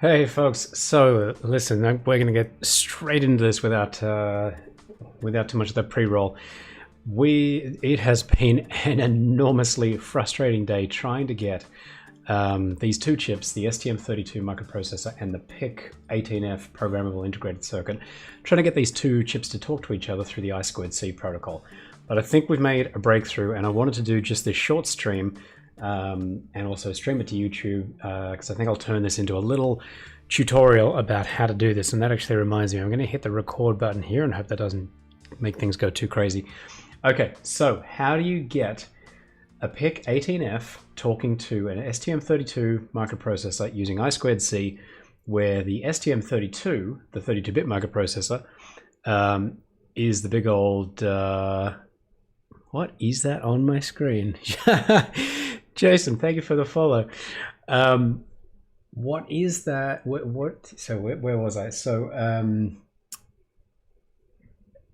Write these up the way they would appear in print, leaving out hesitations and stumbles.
Hey folks, so listen, we're going to get straight into this without too much of the pre-roll. It has been an enormously frustrating day trying to get these two chips, the STM32 microprocessor and the PIC18F programmable integrated circuit, trying to get these two chips to talk to each other through the i2c protocol. But I think we've made a breakthrough, and I wanted to do just this short stream and also stream it to YouTube, because I think I'll turn this into a little tutorial about how to do this. And that actually reminds me, I'm going to hit the record button here and hope that doesn't make things go too crazy. Okay, so how do you get a PIC18F talking to an STM32 microprocessor using i2c, where the STM32, the 32-bit microprocessor, is the big old... what is that on my screen? Jason, thank you for the follow. What is that? So where was I? So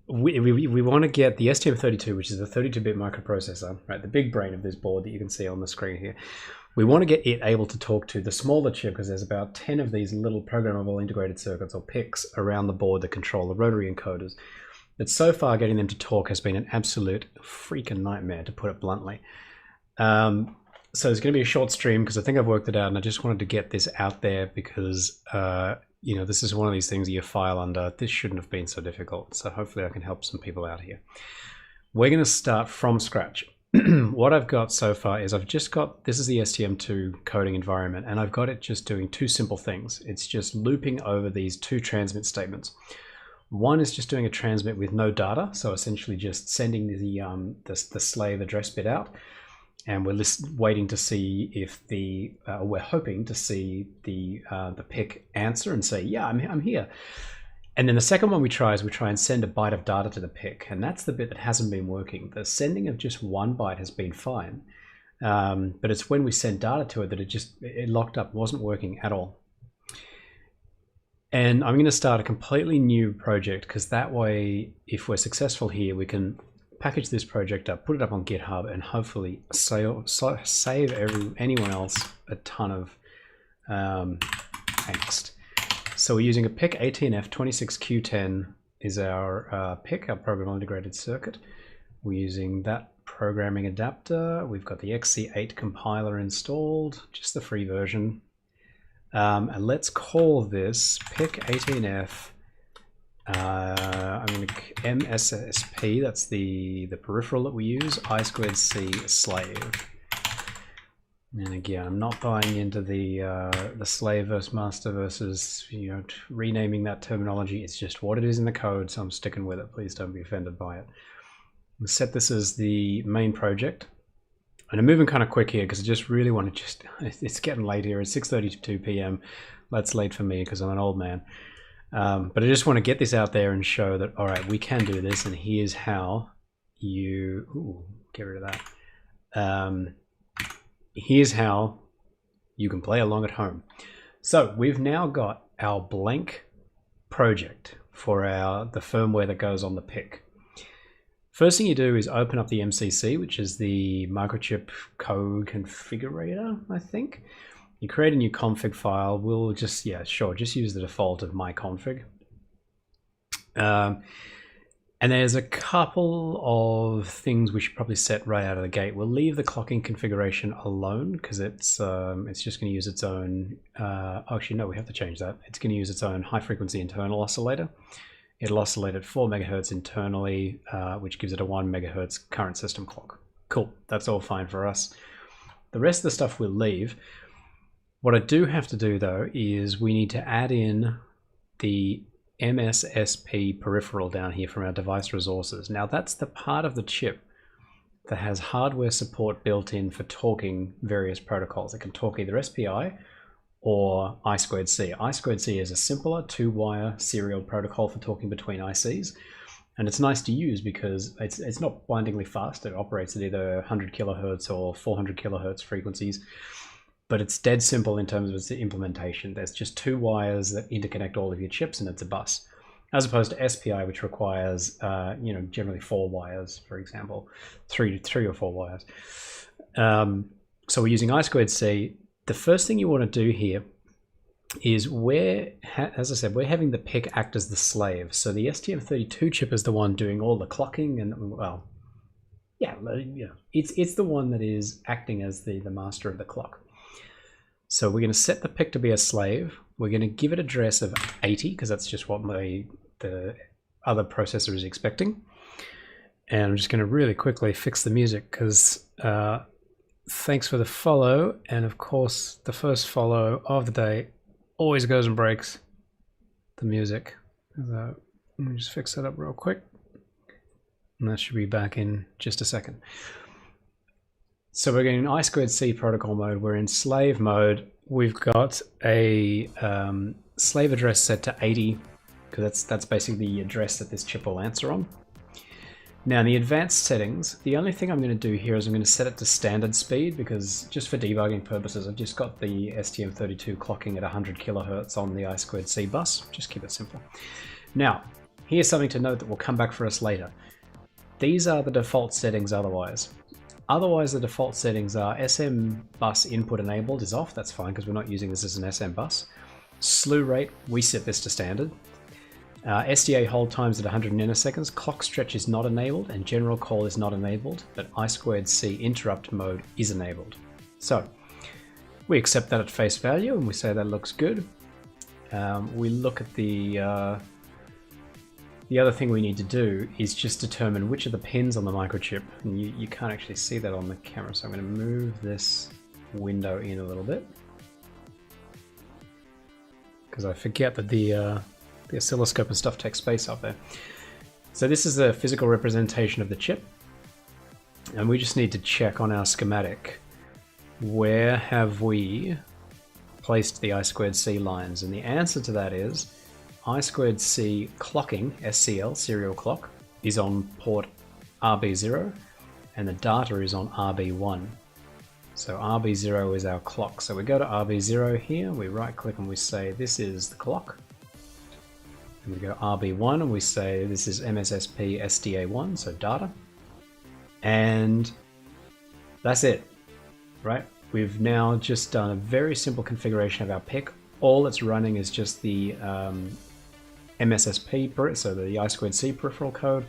we want to get the STM32, which is the 32-bit microprocessor, right? The big brain of this board that you can see on the screen here. We want to get it able to talk to the smaller chip, because there's about 10 of these little programmable integrated circuits, or PICs, around the board that control the rotary encoders. But so far, getting them to talk has been an absolute freaking nightmare, to put it bluntly. So it's going to be a short stream because I think I've worked it out, and I just wanted to get this out there because, you know, this is one of these things that you file under. This shouldn't have been so difficult. So hopefully I can help some people out here. We're going to start from scratch. What I've got so far is I've just got, this is the STM2 coding environment, and I've got it just doing two simple things. It's just looping over these two transmit statements. One is just doing a transmit with no data, so essentially just sending the slave address bit out, and we're waiting to see if we're hoping to see the PIC answer and say, yeah, I'm here. And then the second one we try and send a byte of data to the PIC, and that's the bit that hasn't been working. The sending of just one byte has been fine, but it's when we send data to it that it locked up, wasn't working at all. And I'm going to start a completely new project, because that way, if we're successful here, we can package this project up, put it up on GitHub, and hopefully save anyone else a ton of angst. So we're using a PIC18F 26Q10 is our PIC, our programmable integrated circuit. We're using that programming adapter. We've got the XC8 compiler installed, just the free version. And let's call this PIC18F, I'm going to MSSP, that's the peripheral that we use, i2c slave. And again, I'm not buying into the slave versus master versus, you know, renaming that terminology. It's just what it is in the code, so I'm sticking with it. Please don't be offended by it. We'll set this as the main project. And I'm moving kind of quick here because I just really want to it's getting late here. It's 6:32 p.m. That's late for me because I'm an old man. But I just want to get this out there and show that, all right, we can do this, and here's how you, get rid of that. Here's how you can play along at home. So we've now got our blank project for the firmware that goes on the PIC. First thing you do is open up the MCC, which is the Microchip code configurator, I think. You create a new config file. We'll just, yeah, sure, just use the default of my config. And there's a couple of things we should probably set right out of the gate. We'll leave the clocking configuration alone because it's just going to use its own, actually no, we have to change that. It's going to use its own high frequency internal oscillator. It'll oscillate at 4 megahertz internally, which gives it a 1 megahertz current system clock. Cool, that's all fine for us. The rest of the stuff we'll leave. What I do have to do though is we need to add in the MSSP peripheral down here from our device resources. Now that's the part of the chip that has hardware support built in for talking various protocols. It can talk either SPI or i2c. i2c is a simpler 2-wire serial protocol for talking between ICs, and it's nice to use because it's not blindingly fast. It operates at either 100 kilohertz or 400 kilohertz frequencies, but it's dead simple in terms of its implementation. There's just 2 wires that interconnect all of your chips, and it's a bus, as opposed to SPI, which requires, you know, generally 4 wires, for example, three or 4 wires. So we're using i2c. The first thing you want to do here is as I said, we're having the PIC act as the slave. So the STM32 chip is the one doing all the clocking and, well, yeah, you know, it's the one that is acting as the master of the clock. So we're going to set the PIC to be a slave. We're going to give it address of 80 because that's just what the other processor is expecting. And I'm just going to really quickly fix the music because thanks for the follow. And of course, the first follow of the day always goes and breaks the music. Let me just fix that up real quick. And that should be back in just a second. So we're getting i2c protocol mode. We're in slave mode. We've got a slave address set to 80 because that's basically the address that this chip will answer on. Now in the advanced settings, the only thing I'm going to do here is I'm going to set it to standard speed because just for debugging purposes, I've just got the STM32 clocking at 100 kilohertz on the i2c bus. Just keep it simple. Now, here's something to note that will come back for us later. These are the default settings otherwise. Otherwise, the default settings are SM bus input enabled is off. That's fine because we're not using this as an SM bus. Slew rate, we set this to standard. SDA hold times at 100 nanoseconds. Clock stretch is not enabled and general call is not enabled, but i2c interrupt mode is enabled. So we accept that at face value and we say that looks good. We look at the other thing we need to do is just determine which of the pins on the microchip, and you can't actually see that on the camera, so I'm going to move this window in a little bit because I forget that the oscilloscope and stuff takes space up there. So this is a physical representation of the chip, and we just need to check on our schematic where have we placed the I2c lines, and the answer to that is I2c clocking, SCL, serial clock, is on port RB0 and the data is on RB1. So RB0 is our clock. So we go to RB0 here, we right click and we say this is the clock. And we go RB1 and we say this is MSSP SDA1, so data. And that's it, right? We've now just done a very simple configuration of our PIC. All that's running is just the MSSP, so the I2c peripheral code.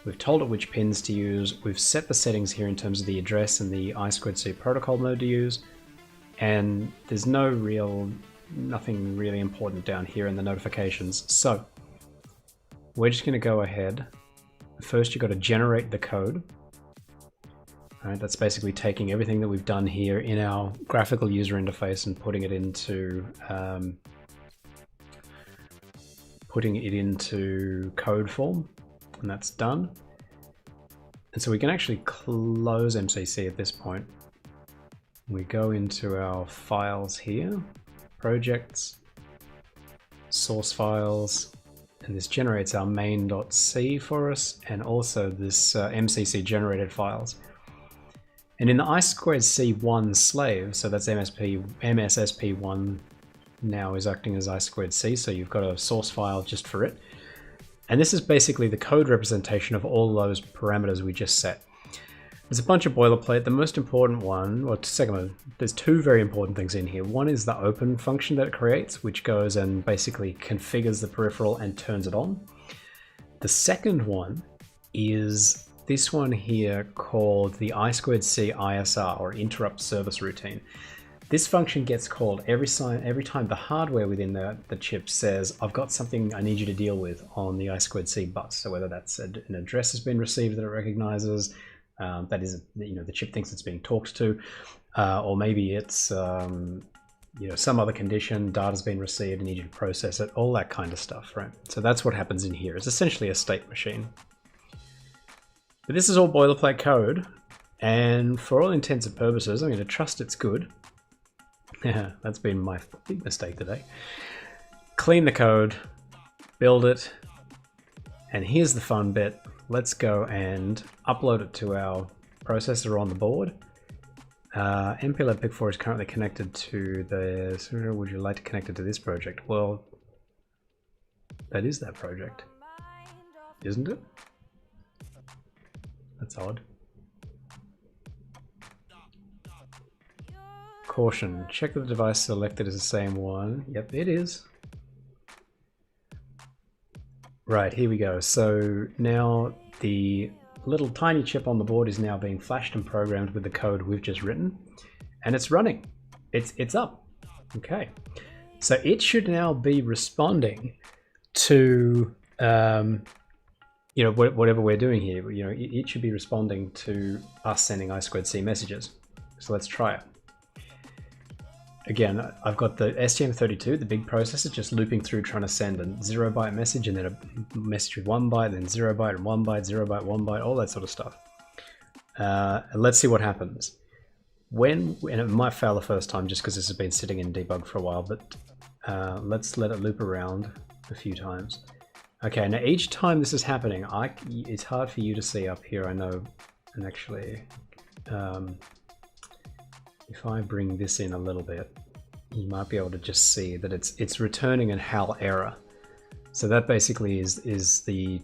We've told it which pins to use. We've set the settings here in terms of the address and the I2c protocol mode to use. And there's nothing really important down here in the notifications. So we're just going to go ahead. First, you've got to generate the code. All right, that's basically taking everything that we've done here in our graphical user interface and putting it into code form, and that's done. And so we can actually close MCC at this point. We go into our files here, projects, source files, and this generates our main.c for us, and also this MCC generated files. And in the I2c1 slave, so that's MSSP1 now is acting as I2c, so you've got a source file just for it. And this is basically the code representation of all those parameters we just set. There's a bunch of boilerplate. The most important one, or second one, there's two very important things in here. One is the open function that it creates, which goes and basically configures the peripheral and turns it on. The second one is this one here called the I2c ISR, or interrupt service routine. This function gets called every time the hardware within the chip says, I've got something I need you to deal with on the I2c bus. So whether that's an address has been received that it recognizes, that is, the chip thinks it's being talked to, or maybe it's some other condition, data's been received, I need you to process it, all that kind of stuff, right? So that's what happens in here. It's essentially a state machine. But this is all boilerplate code, and for all intents and purposes, I'm going to trust it's good. Yeah, that's been my big mistake today. Clean the code, build it, and here's the fun bit. Let's go and upload it to our processor on the board. MPLAB PIC4 is currently connected to the... So would you like to connect it to this project? Well, that is that project, isn't it? That's odd. Caution, check that the device selected is the same one. Yep, it is. Right, here we go. So now the little tiny chip on the board is now being flashed and programmed with the code we've just written, and it's running. It's up. Okay, so it should now be responding to you know, whatever we're doing here. You know, it should be responding to us sending i2c messages. So let's try it. Again, I've got the STM32, the big processor, just looping through trying to send a 0-byte message and then a message with 1 byte, then 0 byte and 1 byte, 0 byte, 1 byte, all that sort of stuff. Let's see what happens. And it might fail the first time just because this has been sitting in debug for a while, but let's let it loop around a few times. Okay, now each time this is happening, it's hard for you to see up here, I know, and actually, if I bring this in a little bit, you might be able to just see that it's returning a HAL error. So that basically is the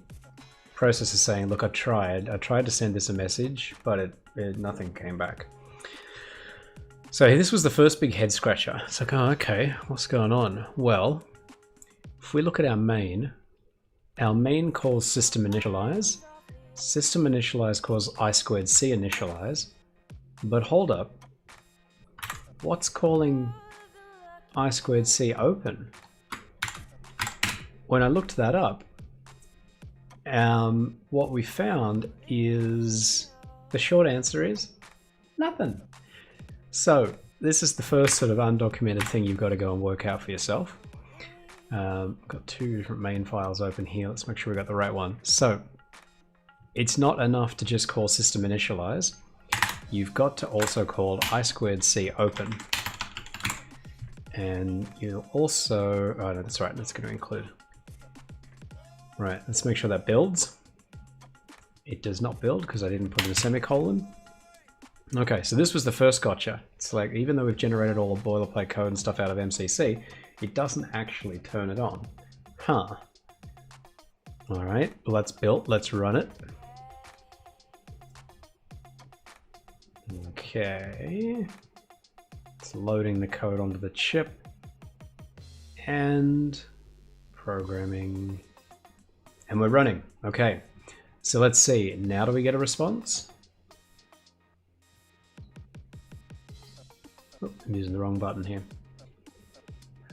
processor saying, look, I tried to send this a message, but nothing came back. So this was the first big head scratcher. It's like, oh, okay, what's going on? Well, if we look at our main calls system initialize. System initialize calls i2c initialize. But hold up. What's calling i2c open? When I looked that up, what we found is the short answer is nothing. So this is the first sort of undocumented thing you've got to go and work out for yourself. I've got two different main files open here. Let's make sure we got the right one. So it's not enough to just call system initialize. You've got to also call i2c open. And you'll also, oh no, that's right, that's going to include. Right, let's make sure that builds. It does not build because I didn't put in a semicolon. Okay, so this was the first gotcha. It's like, even though we've generated all the boilerplate code and stuff out of MCC, it doesn't actually turn it on. Huh. All right, well, that's built. Let's run it. Okay. It's loading the code onto the chip and programming. And we're running. Okay. So let's see. Now do we get a response? Oh, I'm using the wrong button here.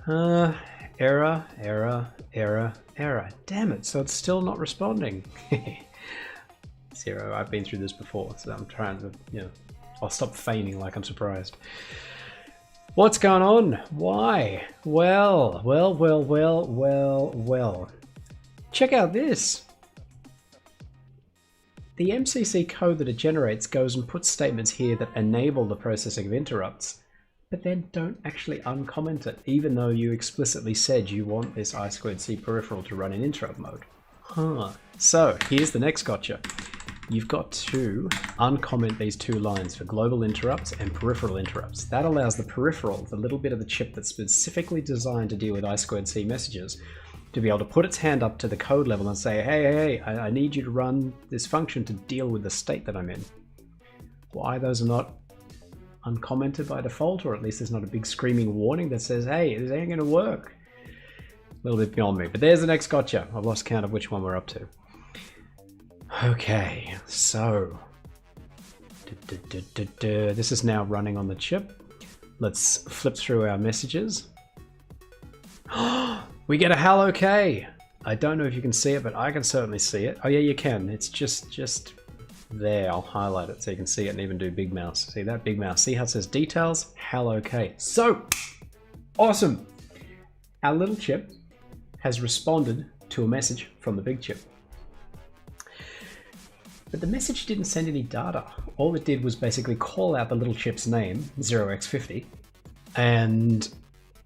Error, error, error, error. Damn it, so it's still not responding. 0, I've been through this before, so I'm trying to, you know, I'll stop feigning like I'm surprised. What's going on? Why? Well. Check out this. The MCC code that it generates goes and puts statements here that enable the processing of interrupts, but then don't actually uncomment it, even though you explicitly said you want this i2c peripheral to run in interrupt mode. Huh. So here's the next gotcha. You've got to uncomment these two lines for global interrupts and peripheral interrupts. That allows the peripheral, the little bit of the chip that's specifically designed to deal with i2c messages, to be able to put its hand up to the code level and say, hey, I need you to run this function to deal with the state that I'm in. Why those are not uncommented by default, or at least there's not a big screaming warning that says, hey, this ain't gonna work. A little bit beyond me, but there's the next gotcha. I've lost count of which one we're up to. Okay, so this is now running on the chip. Let's flip through our messages. We get a HAL OK. I don't know if you can see it, but I can certainly see it. Oh yeah, you can. It's just there. I'll highlight it so you can see it and even do big mouse. See that big mouse? See how it says details? HAL OK. So awesome. Our little chip has responded to a message from the big chip. But the message didn't send any data. All it did was basically call out the little chip's name, 0x50, and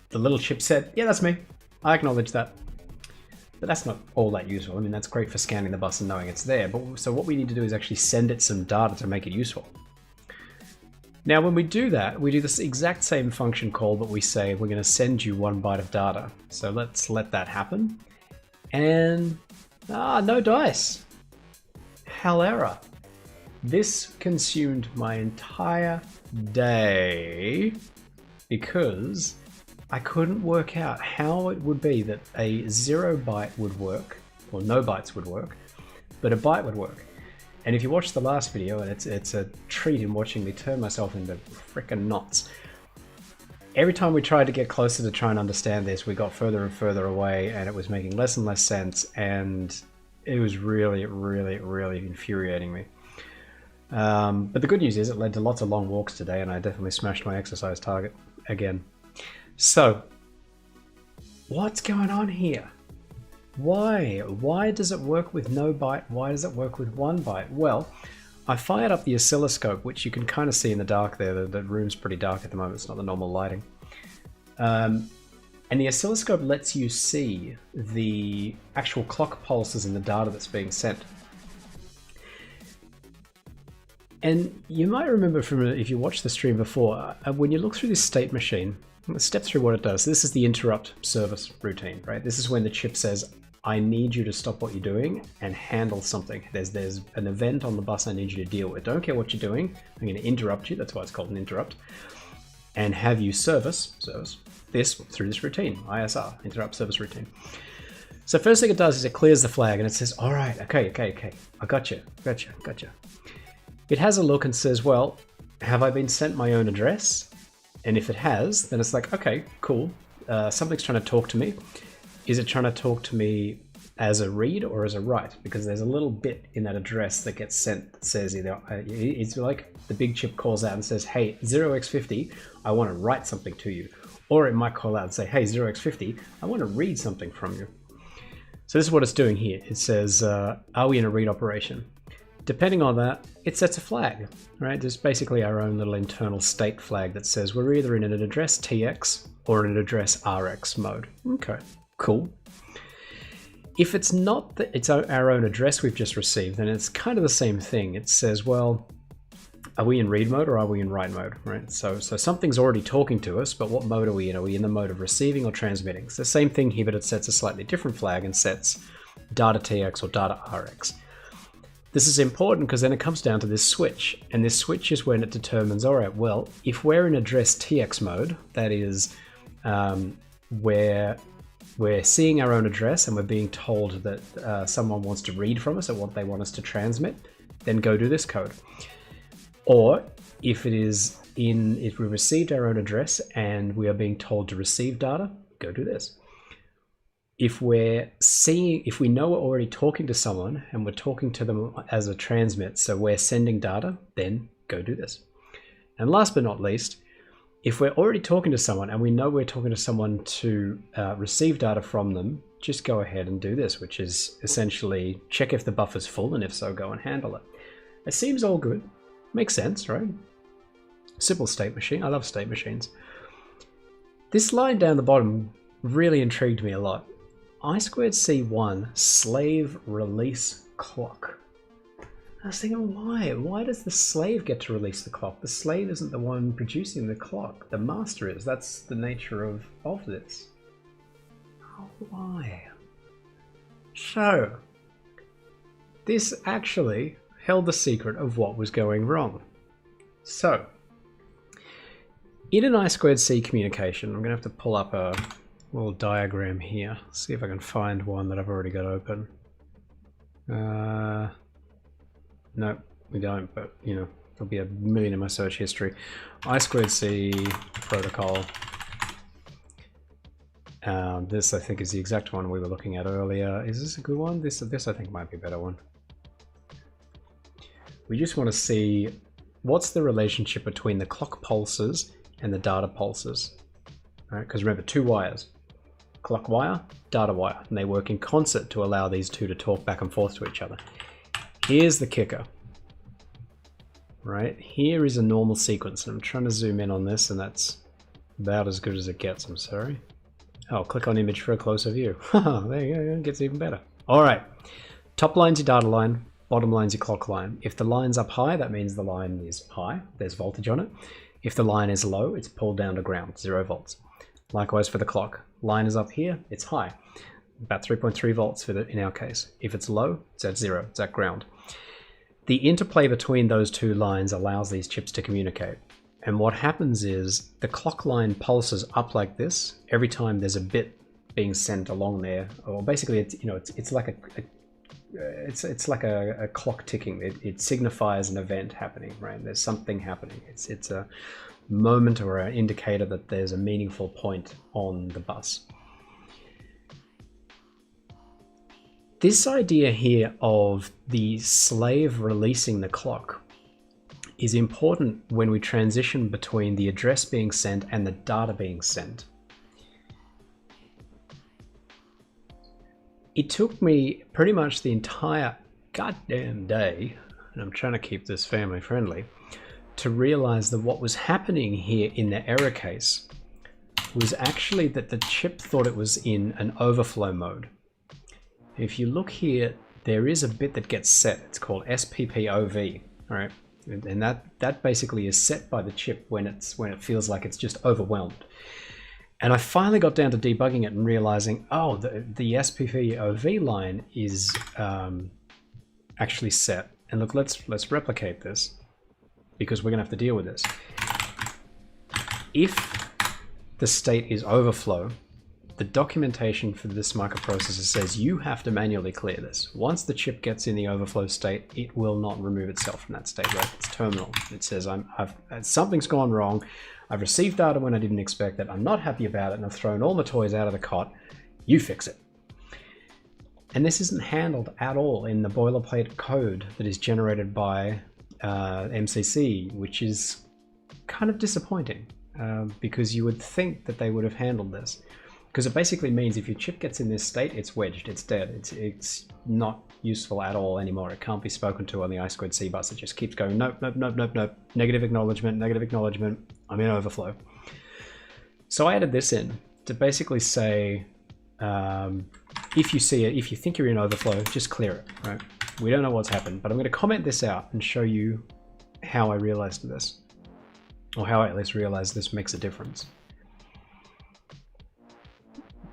the little chip said, yeah, that's me. I acknowledge that. But that's not all that useful. I mean, that's great for scanning the bus and knowing it's there. But so what we need to do is actually send it some data to make it useful. Now, when we do that, we do this exact same function call, but we say we're going to send you 1 byte of data. So let's let that happen. And no dice. HAL error. This consumed my entire day because I couldn't work out how it would be that a 0 byte would work, or no bytes would work, but a byte would work. And if you watch the last video, and it's a treat in watching me turn myself into frickin' knots. Every time we tried to get closer to try and understand this, we got further and further away, and it was making less and less sense, and it was really, really, really infuriating me. But the good news is it led to lots of long walks today, and I definitely smashed my exercise target again. So, what's going on here? Why? Why does it work with no byte? Why does it work with 1 byte? Well, I fired up the oscilloscope, which you can kind of see in the dark there. The room's pretty dark at the moment. It's not the normal lighting. And the oscilloscope lets you see the actual clock pulses in the data that's being sent. And you might remember from if you watched the stream before, when you look through this state machine, let's step through what it does. This is the interrupt service routine, right? This is when the chip says, I need you to stop what you're doing and handle something. There's an event on the bus I need you to deal with. Don't care what you're doing. I'm going to interrupt you. That's why it's called an interrupt. And have you service this through this routine, ISR, interrupt service routine. So first thing it does is it clears the flag and it says, all right, okay. I gotcha. It has a look and says, well, have I been sent my own address? And if it has, then it's like, okay, cool. Something's trying to talk to me. Is it trying to talk to me as a read or as a write? Because there's a little bit in that address that gets sent that says either, it's like the big chip calls out and says, hey, 0x50, I want to write something to you. Or it might call out and say, hey, 0x50, I want to read something from you. So this is what it's doing here. It says, are we in a read operation? Depending on that, it sets a flag, right? There's basically our own little internal state flag that says we're either in an address TX or an address RX mode. Okay, cool. If it's not that it's our own address we've just received, then it's kind of the same thing. It says, well, are we in read mode or are we in write mode, right? So something's already talking to us, but what mode are we in? Are we in the mode of receiving or transmitting? It's the same thing here, but it sets a slightly different flag and sets data TX or data RX. This is important because then it comes down to this switch, and this switch is when it determines, all right, well, if we're in address TX mode, that is where we're seeing our own address and we're being told that someone wants to read from us or what they want us to transmit, then go do this code. Or if it is if we received our own address and we are being told to receive data, go do this. If we know we're already talking to someone and we're talking to them as a transmit, so we're sending data, then go do this. And last but not least, if we're already talking to someone and we know we're talking to someone to receive data from them, just go ahead and do this, which is essentially check if the buffer's full, and if so, go and handle it. It seems all good. Makes sense, right? Simple state machine. I love state machines. This line down the bottom really intrigued me a lot. I2c1 slave release clock. I was thinking, why? Why does the slave get to release the clock? The slave isn't the one producing the clock. The master is. That's the nature of this. Oh, why? So, this actually held the secret of what was going wrong. So, in an I2c communication, I'm going to have to pull up a little diagram here. See if I can find one that I've already got open. No, we don't, but you know, there'll be a million in my search history. I2c protocol. This I think is the exact one we were looking at earlier. Is this a good one? This I think might be a better one. We just want to see what's the relationship between the clock pulses and the data pulses. All right, because remember, two wires. Clock wire, data wire, and they work in concert to allow these two to talk back and forth to each other. Here's the kicker. Right, here is a normal sequence, and I'm trying to zoom in on this, and that's about as good as it gets, I'm sorry. Oh, click on image for a closer view. There you go, it gets even better. All right, top line's your data line, bottom line's your clock line. If the line's up high, that means the line is high, there's voltage on it. If the line is low, it's pulled down to ground, 0 volts. Likewise for the clock. Line is up here, it's high, about 3.3 volts in our case. If it's low, it's at 0, it's at ground. The interplay between those two lines allows these chips to communicate. And what happens is the clock line pulses up like this every time there's a bit being sent along there, or basically it's like a clock ticking. It signifies an event happening, right? There's something happening. It's a moment or an indicator that there's a meaningful point on the bus. This idea here of the slave releasing the clock is important when we transition between the address being sent and the data being sent. It took me pretty much the entire goddamn day, and I'm trying to keep this family friendly, to realize that what was happening here in the error case was actually that the chip thought it was in an overflow mode. If you look here, there is a bit that gets set. It's called SPPOV, all right? And that basically is set by the chip when it feels like it's just overwhelmed. And I finally got down to debugging it and realizing, oh, the SPPOV line is actually set. And look, let's replicate this, because we're gonna have to deal with this. If the state is overflow, the documentation for this microprocessor says you have to manually clear this. Once the chip gets in the overflow state, it will not remove itself from that state, right? It's terminal. It says something's gone wrong. I've received data when I didn't expect it. I'm not happy about it, and I've thrown all my toys out of the cot. You fix it. And this isn't handled at all in the boilerplate code that is generated by MCC, which is kind of disappointing because you would think that they would have handled this. Because it basically means if your chip gets in this state, it's wedged, it's dead, it's not useful at all anymore. It can't be spoken to on the I2c bus. It just keeps going, nope, nope, nope, nope, nope, negative acknowledgement, I'm in overflow. So I added this in to basically say, if you see it, if you think you're in overflow, just clear it, right? We don't know what's happened, but I'm going to comment this out and show you how I realized this, or how I at least realized this makes a difference.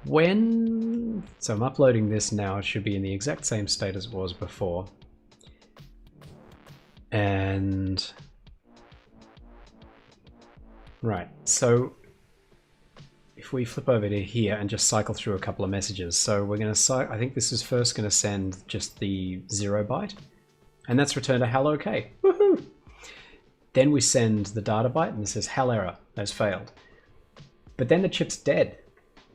So I'm uploading this now, it should be in the exact same state as it was before. And right, so if we flip over to here and just cycle through a couple of messages. So we're going to, I think this is first going to send just the 0 byte, and that's returned a hello OK. Woohoo! Then we send the data byte and it says hell error, has failed. But then the chip's dead.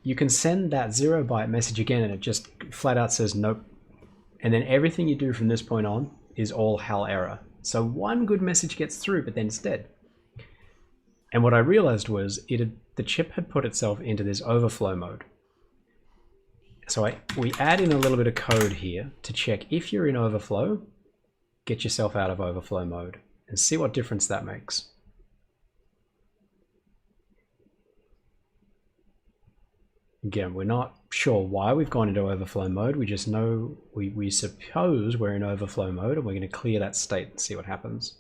You can send that 0 byte message again and it just flat out says nope. And then everything you do from this point on is all hell error. So one good message gets through, but then it's dead. And what I realized was the chip had put itself into this overflow mode. So we add in a little bit of code here to check if you're in overflow, get yourself out of overflow mode and see what difference that makes. Again, we're not sure why we've gone into overflow mode. We just know, we suppose we're in overflow mode, and we're going to clear that state and see what happens.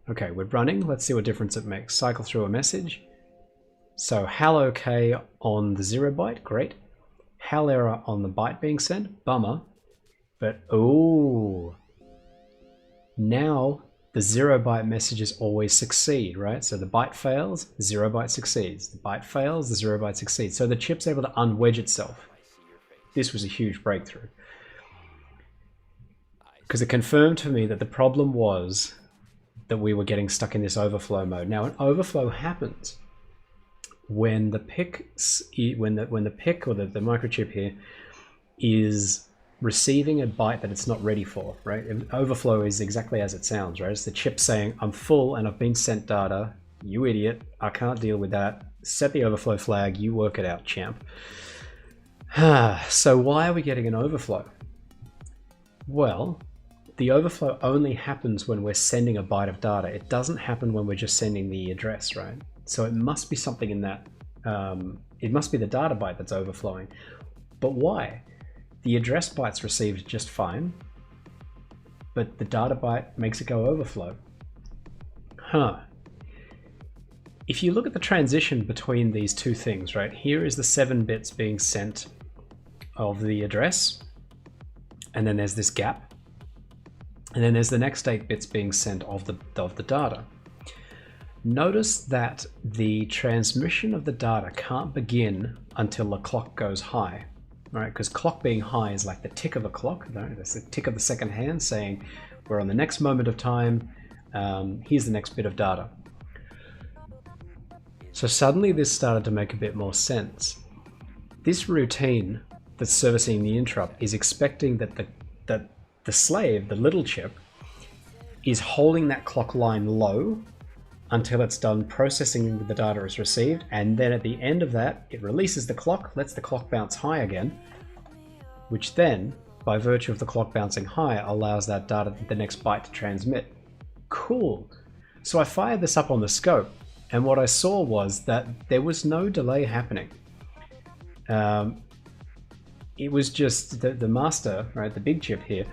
Okay, we're running. Let's see what difference it makes. Cycle through a message. So hell OK on the 0 byte, great. Hell error on the byte being sent, bummer. But oh, now the 0 byte messages always succeed, right? So the byte fails, 0 byte succeeds. The byte fails, the 0 byte succeeds. So the chip's able to unwedge itself. This was a huge breakthrough. Because it confirmed to me that the problem was that we were getting stuck in this overflow mode. Now, an overflow happens when the PIC, when the PIC or the microchip here is receiving a byte that it's not ready for, right? Overflow is exactly as it sounds, right? It's the chip saying, I'm full and I've been sent data. You idiot, I can't deal with that. Set the overflow flag, you work it out, champ. So why are we getting an overflow? Well, the overflow only happens when we're sending a byte of data. It doesn't happen when we're just sending the address, right? So it must be something in that, it must be the data byte that's overflowing. But why? The address byte's received just fine, but the data byte makes it go overflow. If you look at the transition between these two things, right? Here is the 7 bits being sent of the address, and then there's this gap, and then there's the next 8 bits being sent of the data. Notice that the transmission of the data can't begin until the clock goes high, right? Because clock being high is like the tick of a clock. That's the tick of the second hand saying we're on the next moment of time. Here's the next bit of data. So suddenly this started to make a bit more sense. This routine that's servicing the interrupt is expecting that the slave, the little chip, is holding that clock line low until it's done processing the data is received, and then at the end of that it releases the clock, lets the clock bounce high again, which then, by virtue of the clock bouncing high, allows that data, the next byte, to transmit. Cool. So I fired this up on the scope, and what I saw was that there was no delay happening. It was just the master, right, the big chip here,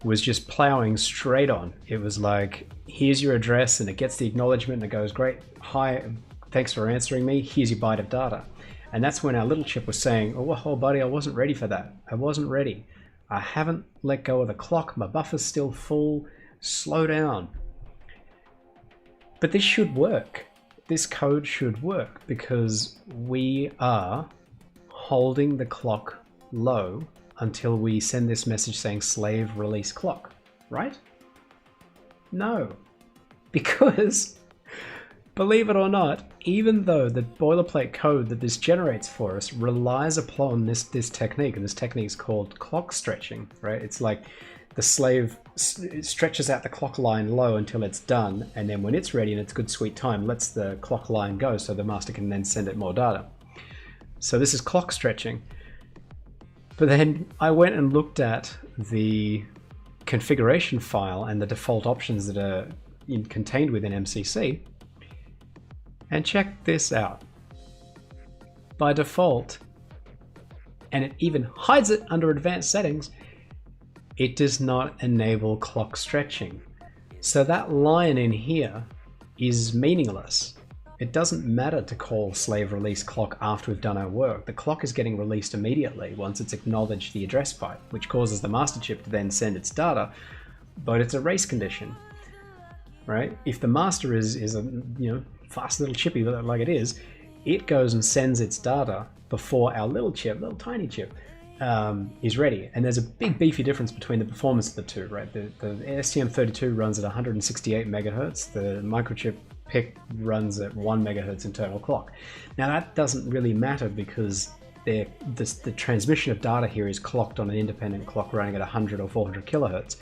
was just plowing straight on. It was like, here's your address, and it gets the acknowledgement and it goes, great, hi, thanks for answering me, here's your byte of data. And that's when our little chip was saying, oh buddy, I wasn't ready for that. I wasn't ready. I haven't let go of the clock, my buffer's still full, slow down. But this should work. This code should work because we are holding the clock low until we send this message saying slave release clock, right? No, because believe it or not, even though the boilerplate code that this generates for us relies upon this technique, and this technique is called clock stretching, right? It's like the slave stretches out the clock line low until it's done, and then when it's ready and it's good sweet time, lets the clock line go so the master can then send it more data. So this is clock stretching. But then I went and looked at the configuration file and the default options that are contained within MCC, and check this out. By default, and it even hides it under advanced settings, it does not enable clock stretching. So that line in here is meaningless. It doesn't matter to call slave release clock after we've done our work. The clock is getting released immediately once it's acknowledged the address byte, which causes the master chip to then send its data, but it's a race condition, right? If the master is a fast little chippy like it is, it goes and sends its data before our little tiny chip, is ready. And there's a big beefy difference between the performance of the two, right? The STM32 runs at 168 megahertz. The Microchip PIC runs at 1 megahertz internal clock. Now that doesn't really matter because the transmission of data here is clocked on an independent clock running at 100 or 400 kilohertz.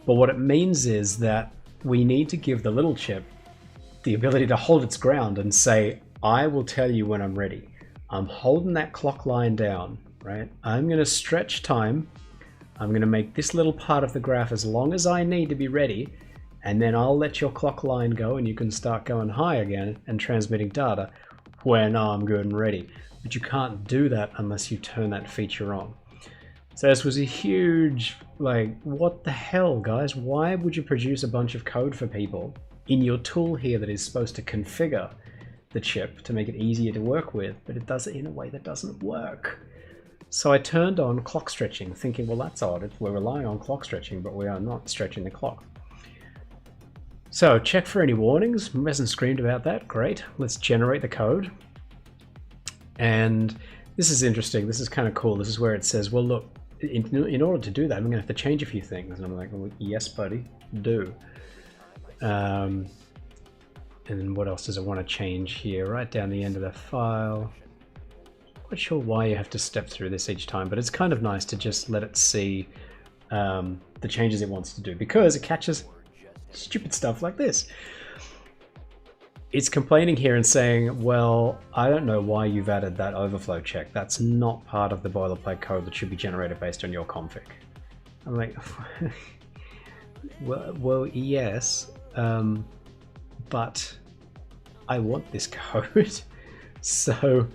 But what it means is that we need to give the little chip the ability to hold its ground and say, I will tell you when I'm ready. I'm holding that clock line down, right? I'm going to stretch time. I'm going to make this little part of the graph as long as I need to be ready, and then I'll let your clock line go and you can start going high again and transmitting data when I'm good and ready. But you can't do that unless you turn that feature on. So this was a huge, like, what the hell, guys? Why would you produce a bunch of code for people in your tool here that is supposed to configure the chip to make it easier to work with, but it does it in a way that doesn't work? So I turned on clock stretching, thinking, well, that's odd. We're relying on clock stretching, but we are not stretching the clock. So check for any warnings. Hasn't screamed about that. Great. Let's generate the code. And this is interesting. This is kind of cool. This is where it says, well, look, in order to do that, I'm going to have to change a few things. And I'm like, well, yes, buddy, do. And then what else does it want to change here? Right down the end of the file. Not sure why you have to step through this each time, but it's kind of nice to just let it see the changes it wants to do, because it catches stupid stuff like this. It's complaining here and saying, well, I don't know why you've added that overflow check. That's not part of the boilerplate code that should be generated based on your config. I'm like, well, yes, but I want this code. So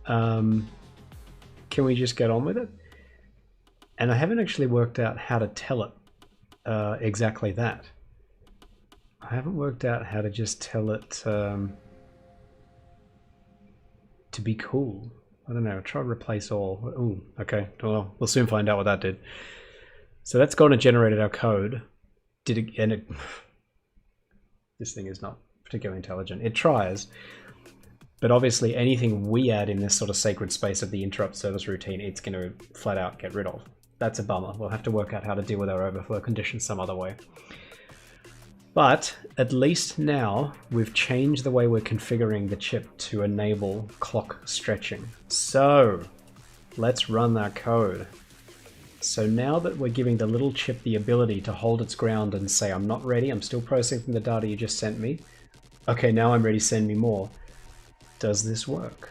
can we just get on with it? And I haven't actually worked out how to tell it exactly that. I haven't worked out how to just tell it to be cool. I don't know. Try replace all. Ooh, okay. Well, we'll soon find out what that did. So that's gone and generated our code. Did it? And it. This thing is not particularly intelligent. It tries, but obviously anything we add in this sort of sacred space of the interrupt service routine, it's going to flat out get rid of. That's a bummer. We'll have to work out how to deal with our overflow conditions some other way. But at least now we've changed the way we're configuring the chip to enable clock stretching. So let's run that code. So now that we're giving the little chip the ability to hold its ground and say, I'm not ready, I'm still processing the data you just sent me. Okay, now I'm ready, send me more. Does this work?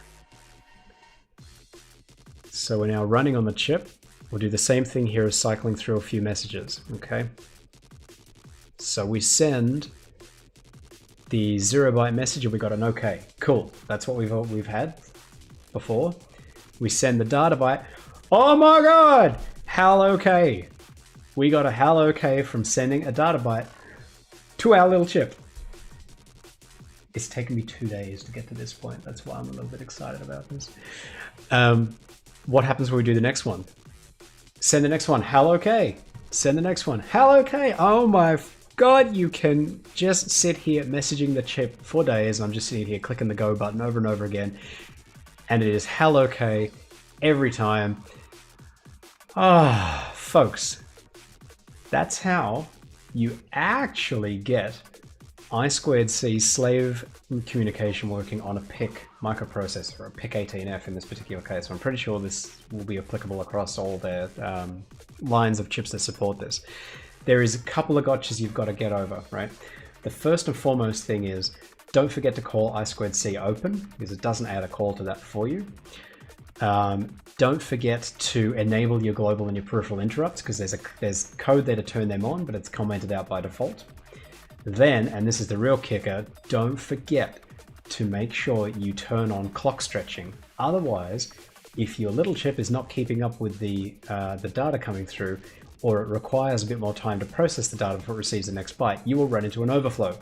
So we're now running on the chip. We'll do the same thing here as cycling through a few messages, okay? So we send the 0-byte message and we got an okay. Cool, that's what we've had before. We send the data byte. Oh my god! HAL okay. We got a HAL okay from sending a data byte to our little chip. It's taken me 2 days to get to this point. That's why I'm a little bit excited about this. What happens when we do the next one? Send the next one, HAL okay. Send the next one, HAL okay. Oh my god, you can just sit here messaging the chip for days. I'm just sitting here clicking the go button over and over again. And it is HAL okay every time. Ah, folks, that's how you actually get I2c slave communication working on a PIC microprocessor, a PIC18F in this particular case. I'm pretty sure this will be applicable across all their lines of chips that support this. There is a couple of gotchas you've got to get over, right? The first and foremost thing is, don't forget to call I2c open, because it doesn't add a call to that for you. Don't forget to enable your global and your peripheral interrupts, because there's code there to turn them on, but it's commented out by default. Then, and this is the real kicker, don't forget to make sure you turn on clock stretching. Otherwise, if your little chip is not keeping up with the data coming through, or it requires a bit more time to process the data before it receives the next byte, you will run into an overflow.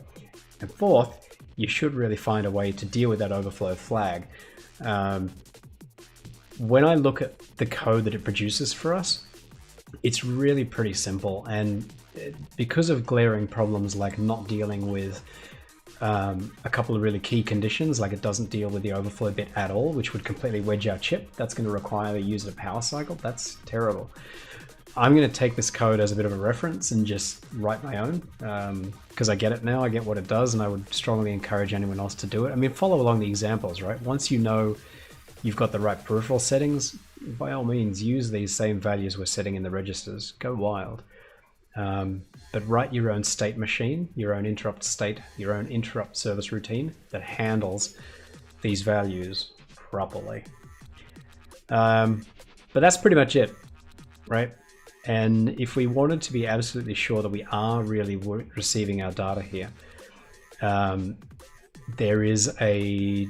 And fourth, you should really find a way to deal with that overflow flag. When I look at the code that it produces for us, it's really pretty simple, and because of glaring problems like not dealing with a couple of really key conditions, like it doesn't deal with the overflow bit at all, which would completely wedge our chip. That's going to require the user power cycle. That's terrible. I'm going to take this code as a bit of a reference and just write my own, because I get it now, I get what it does, and I would strongly encourage anyone else to do it. I mean, follow along the examples, right? Once you know you've got the right peripheral settings, by all means, use these same values we're setting in the registers. Go wild. But write your own state machine, your own interrupt state, your own interrupt service routine that handles these values properly. But that's pretty much it, right? And if we wanted to be absolutely sure that we are really receiving our data here, there is a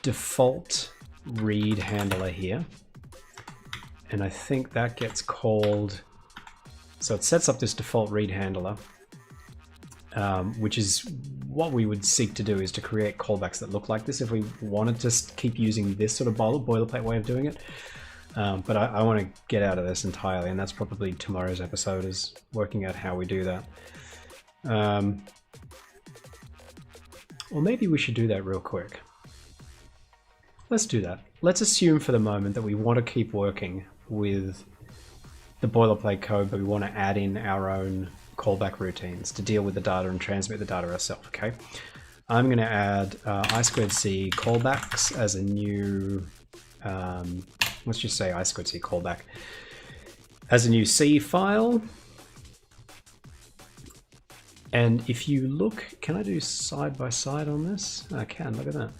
default read handler here. And I think that gets called, so it sets up this default read handler, which is what we would seek to do, is to create callbacks that look like this if we wanted to keep using this sort of boilerplate way of doing it. But I want to get out of this entirely, and that's probably tomorrow's episode, is working out how we do that. Or maybe we should do that real quick. Let's do that. Let's assume for the moment that we want to keep working with the boilerplate code, but we want to add in our own callback routines to deal with the data and transmit the data ourselves, okay? I'm going to add i2c callbacks as a new, let's just say i2c callback as a new C file. And if you look, can I do side by side on this? I can, look at that.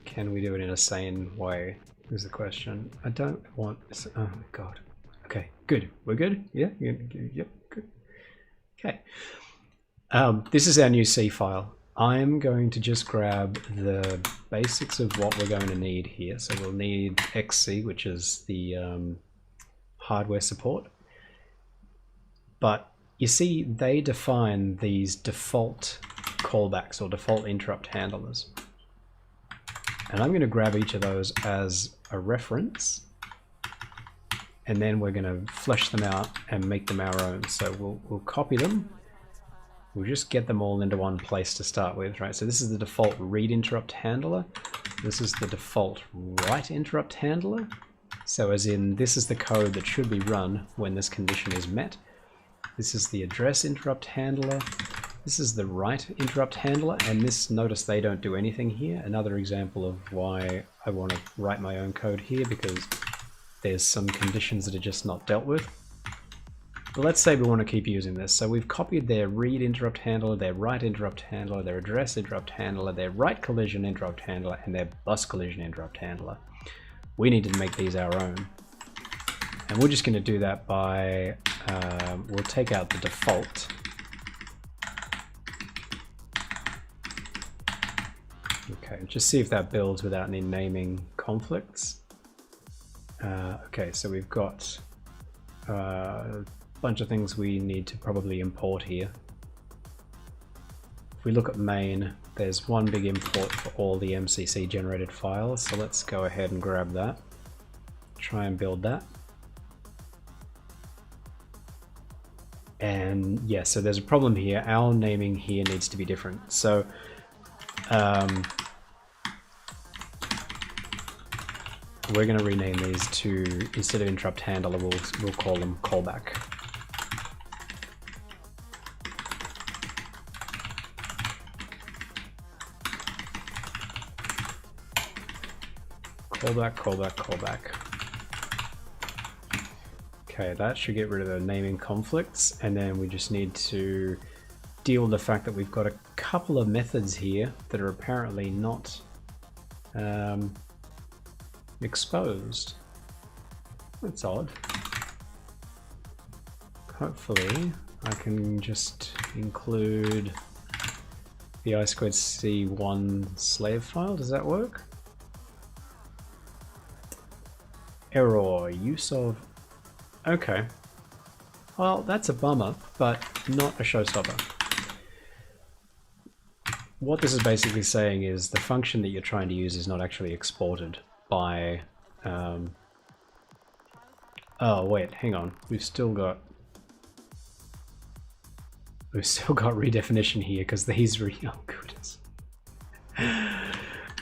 Can we do it in a sane way is the question. I don't want this. Oh my god. Okay, good. We're good? Yeah? Yep, good. Okay. This is our new C file. I'm going to just grab the basics of what we're going to need here. So we'll need i2c, which is the hardware support. But you see, they define these default callbacks or default interrupt handlers. And I'm going to grab each of those as a reference. and then we're going to flesh them out and make them our own. So we'll copy them. We'll just get them all into one place to start with, right? So this is the default read interrupt handler. This is the default write interrupt handler. So as in, this is the code that should be run when this condition is met. This is the address interrupt handler. This is the write interrupt handler, and this, notice they don't do anything here. Another example of why I want to write my own code here, because there's some conditions that are just not dealt with. But let's say we want to keep using this. So we've copied their read interrupt handler, their write interrupt handler, their address interrupt handler, their write collision interrupt handler, and their bus collision interrupt handler. We need to make these our own. And we're just going to do that by, we'll take out the default. Okay, just see if that builds without any naming conflicts. Okay, so we've got a bunch of things we need to probably import here. If we look at main, there's one big import for all the MCC generated files, so let's go ahead and grab that. Try and build that. And yeah, so there's a problem here. Our naming here needs to be different. So we're going to rename these to, instead of interrupt handler, we'll call them callback. Callback, callback, callback. Okay, that should get rid of the naming conflicts, and then we just need to deal with the fact that we've got a couple of methods here that are apparently not exposed. That's odd. Hopefully I can just include the i2c1 slave file. Does that work? Error, use of... Okay. Well, that's a bummer, but not a showstopper. What this is basically saying is the function that you're trying to use is not actually exported by... Oh, wait, hang on. We've still got redefinition here because these oh goodness.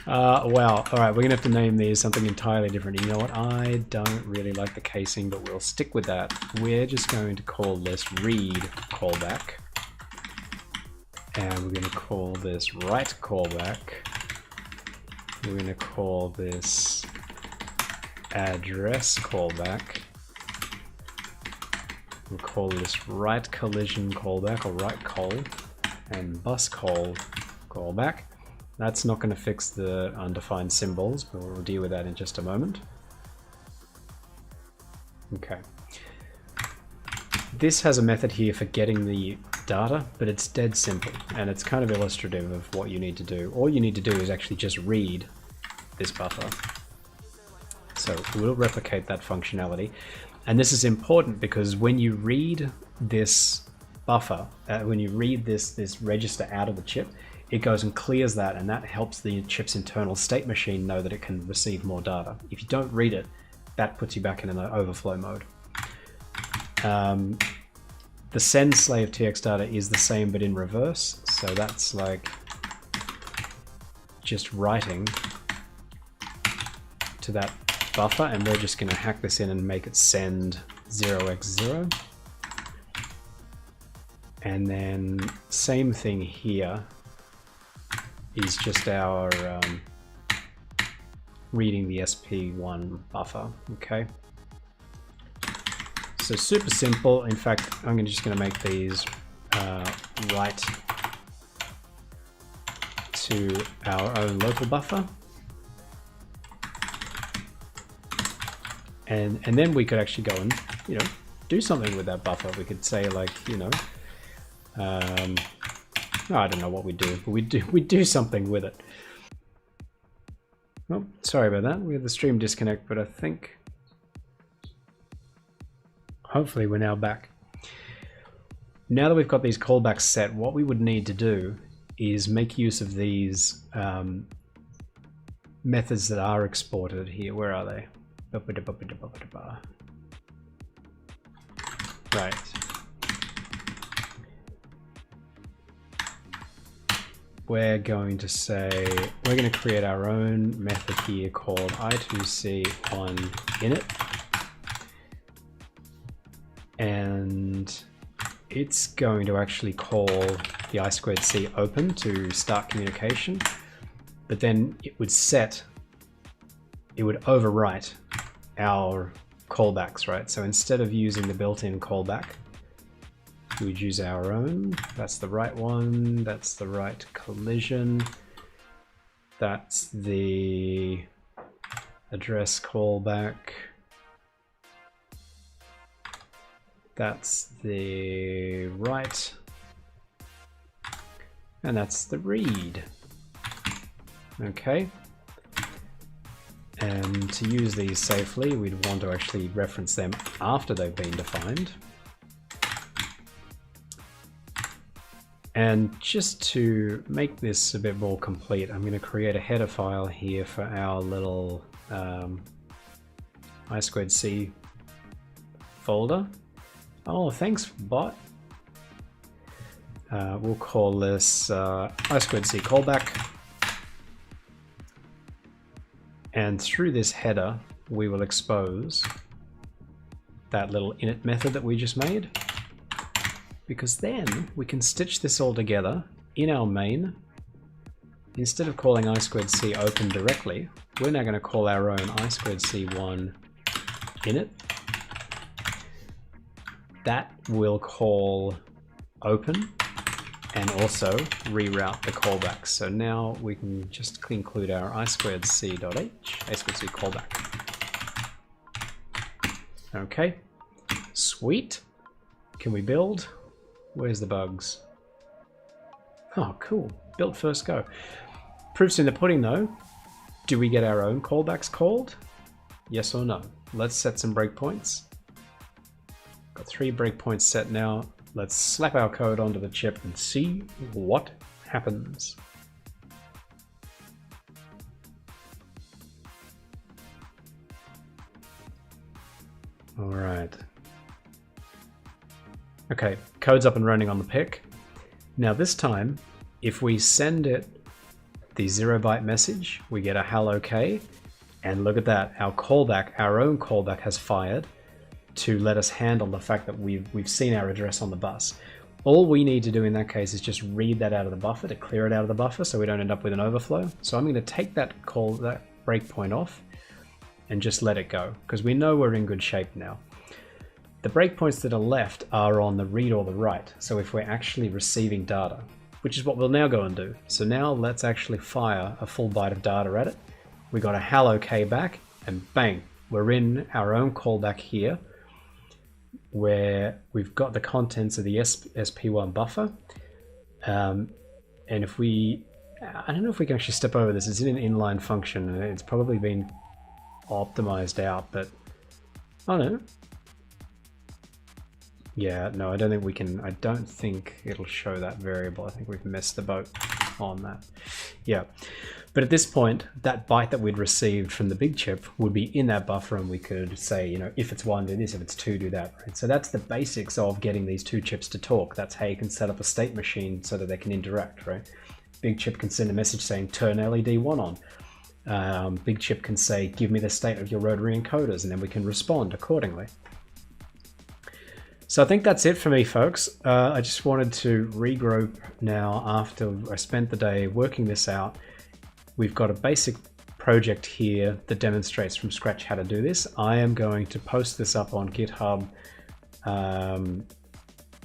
Wow, alright, we're gonna have to name these something entirely different. You know what, I don't really like the casing, but we'll stick with that. We're just going to call this read callback. And we're gonna call this write callback. We're gonna call this address callback. We'll call this write collision callback, or write call, and bus call callback. That's not going to fix the undefined symbols, but we'll deal with that in just a moment. Okay. This has a method here for getting the data, but it's dead simple, and it's kind of illustrative of what you need to do. All you need to do is actually just read this buffer. So we'll replicate that functionality. And this is important because when you read this buffer, when you read this register out of the chip, it goes and clears that, and that helps the chip's internal state machine know that it can receive more data. If you don't read it, that puts you back in an overflow mode. The send slave TX data is the same but in reverse, so that's like just writing to that buffer, and we're just going to hack this in and make it send 0x0. And then same thing here is just our reading the SP1 buffer, okay? So super simple. In fact, I'm just going to make these write to our own local buffer. And then we could actually go and, you know, do something with that buffer. We could say, like, you know, I don't know what we do, but we do something with it. Oh, sorry about that. We had the stream disconnect, but I think hopefully we're now back. Now that we've got these callbacks set, what we would need to do is make use of these methods that are exported here. Where are they? Right. We're going to say, we're going to create our own method here called i2c on init. And it's going to actually call the i2c open to start communication, but then it would overwrite our callbacks, right? So instead of using the built-in callback, we would use our own. That's the right one. That's the right collision. That's the address callback. That's the write. And that's the read. Okay. And to use these safely, we'd want to actually reference them after they've been defined. And just to make this a bit more complete, I'm going to create a header file here for our little i2c folder. Oh, thanks, bot. We'll call this i2c callback. And through this header, we will expose that little init method that we just made. Because then we can stitch this all together in our main. Instead of calling i2c open directly, we're now going to call our own i2c1 init. That will call open and also reroute the callbacks. So now we can just include our i2c.h, i2c callback. Okay, sweet. Can we build? Where's the bugs? Oh, cool. Built first go. Proof's in the pudding though. Do we get our own callbacks called? Yes or no? Let's set some breakpoints. Got 3 breakpoints set now. Let's slap our code onto the chip and see what happens. All right. Okay, code's up and running on the PIC. Now this time, if we send it the 0-byte message, we get a hello K, and look at that, our callback, our own callback has fired to let us handle the fact that we've seen our address on the bus. All we need to do in that case is just read that out of the buffer to clear it out of the buffer so we don't end up with an overflow. So I'm going to take that breakpoint off and just let it go, because we know we're in good shape now. The breakpoints that are left are on the read or the write, so if we're actually receiving data, which is what we'll now go and do. So now let's actually fire a full byte of data at it. We got a hello K back, and bang, we're in our own callback here, where we've got the contents of the SP1 buffer. And if we, I don't know if we can actually step over this, it's in an inline function, and it's probably been optimized out, but I don't know. Yeah, no, I don't think we can, I don't think it'll show that variable. I think we've missed the boat on that. Yeah, but at this point, that byte that we'd received from the big chip would be in that buffer, and we could say, you know, if it's 1, do this, if it's 2, do that, right? So that's the basics of getting these 2 chips to talk. That's how you can set up a state machine so that they can interact, right? Big chip can send a message saying, turn LED 1 on. Big chip can say, give me the state of your rotary encoders, and then we can respond accordingly. So I think that's it for me, folks. I just wanted to regroup now after I spent the day working this out. We've got a basic project here that demonstrates from scratch how to do this. I am going to post this up on GitHub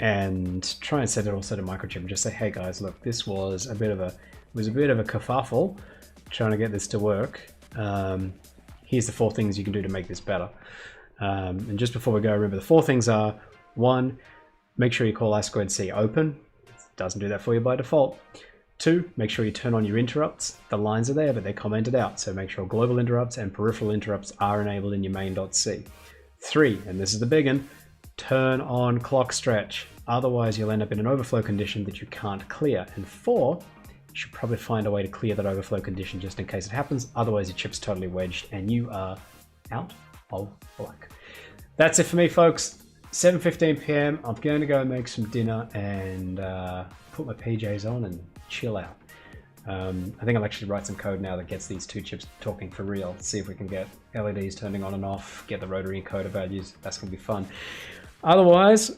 and try and set it also to Microchip and just say, hey guys, look, this was a bit of a kerfuffle trying to get this to work. Here's the 4 things you can do to make this better. And just before we go, remember the 4 things are: 1, make sure you call i2c open. It doesn't do that for you by default. 2, make sure you turn on your interrupts. The lines are there, but they're commented out, so make sure global interrupts and peripheral interrupts are enabled in your main.c. 3, and this is the big one, turn on clock stretch. Otherwise, you'll end up in an overflow condition that you can't clear. And 4, you should probably find a way to clear that overflow condition just in case it happens. Otherwise, your chip's totally wedged and you are out of luck. That's it for me, folks. 7:15 p.m. I'm going to go and make some dinner and put my PJs on and chill out. I think I'll actually write some code now that gets these two chips talking for real. See if we can get LEDs turning on and off, get the rotary encoder values. That's going to be fun. Otherwise,